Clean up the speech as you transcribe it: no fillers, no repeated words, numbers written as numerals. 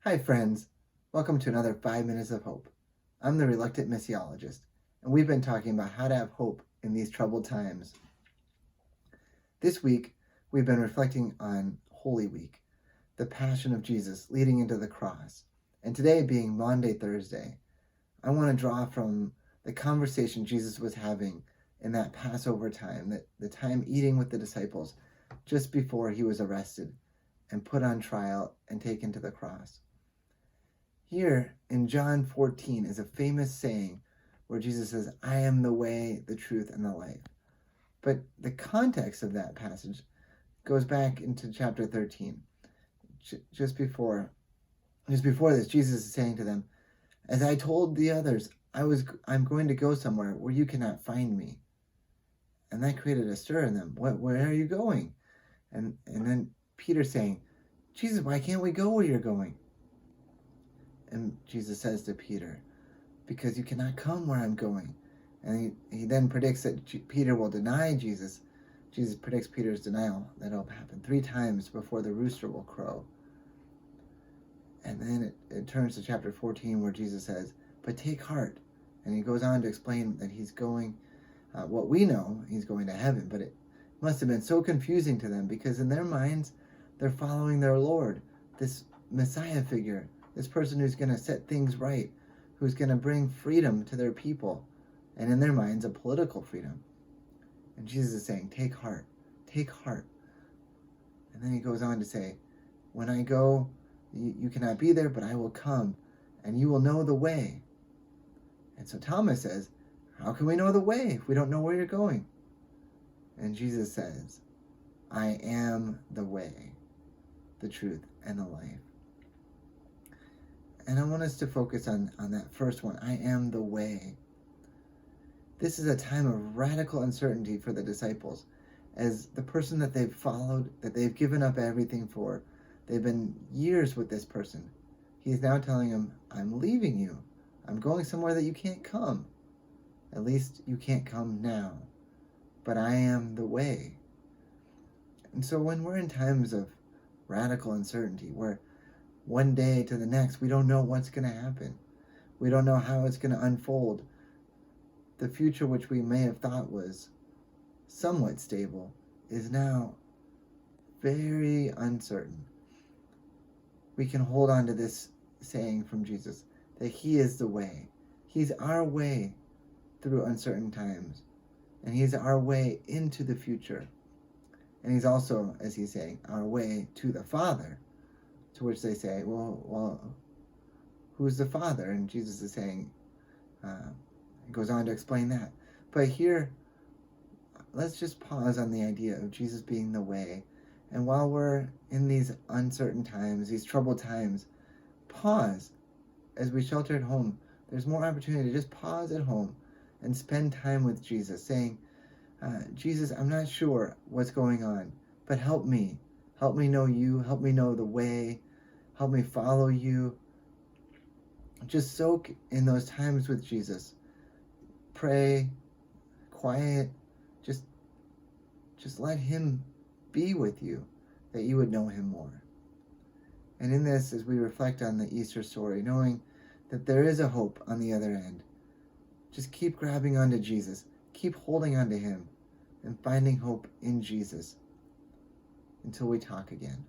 Hi, friends. Welcome to another 5 Minutes of Hope. I'm the Reluctant Missiologist, and we've been talking about how to have hope in these troubled times. This week, we've been reflecting on Holy Week, the Passion of Jesus leading into the cross. And today, being Maundy Thursday, I want to draw from the conversation Jesus was having in that Passover time, the time eating with the disciples just before he was arrested and put on trial and taken to the cross. Here in John 14 is a famous saying where Jesus says, I am the way, the truth, and the life. But the context of that passage goes back into chapter 13. Just before this, Jesus is saying to them, as I told the others, I'm going to go somewhere where you cannot find me. And that created a stir in them. Where are you going? And then Peter saying, Jesus, why can't we go where you're going? And Jesus says to Peter, because you cannot come where I'm going. And he then predicts that Peter will deny Jesus. Jesus predicts Peter's denial, that it'll happen 3 times before the rooster will crow. And then it turns to chapter 14 where Jesus says, but take heart. And he goes on to explain that he's going, what we know, he's going to heaven. But it must have been so confusing to them because in their minds, they're following their Lord, this Messiah figure, this person who's going to set things right, who's going to bring freedom to their people, and in their minds, a political freedom. And Jesus is saying, take heart, take heart. And then he goes on to say, when I go, you cannot be there, but I will come, and you will know the way. And so Thomas says, how can we know the way if we don't know where you're going? And Jesus says, I am the way, the truth, and the life. And I want us to focus on that first one. I am the way. This is a time of radical uncertainty for the disciples. As the person that they've followed, that they've given up everything for, they've been years with this person. He's now telling them, I'm leaving you. I'm going somewhere that you can't come. At least you can't come now. But I am the way. And so when we're in times of radical uncertainty, where one day to the next, we don't know what's going to happen. We don't know how it's going to unfold. The future, which we may have thought was somewhat stable, is now very uncertain. We can hold on to this saying from Jesus, that he is the way. He's our way through uncertain times. And he's our way into the future. And he's also, as he's saying, our way to the Father. To which they say, well, who's the Father? And Jesus is saying, he goes on to explain that. But here, let's just pause on the idea of Jesus being the way. And while we're in these uncertain times, these troubled times, pause. As we shelter at home, there's more opportunity to just pause at home and spend time with Jesus, saying, Jesus, I'm not sure what's going on, but help me. Help me know you. Help me know the way. Help me follow you. Just soak in those times with Jesus. Pray, quiet. Just let him be with you, that you would know him more. And in this, as we reflect on the Easter story, knowing that there is a hope on the other end, just keep grabbing onto Jesus. Keep holding onto him and finding hope in Jesus until we talk again.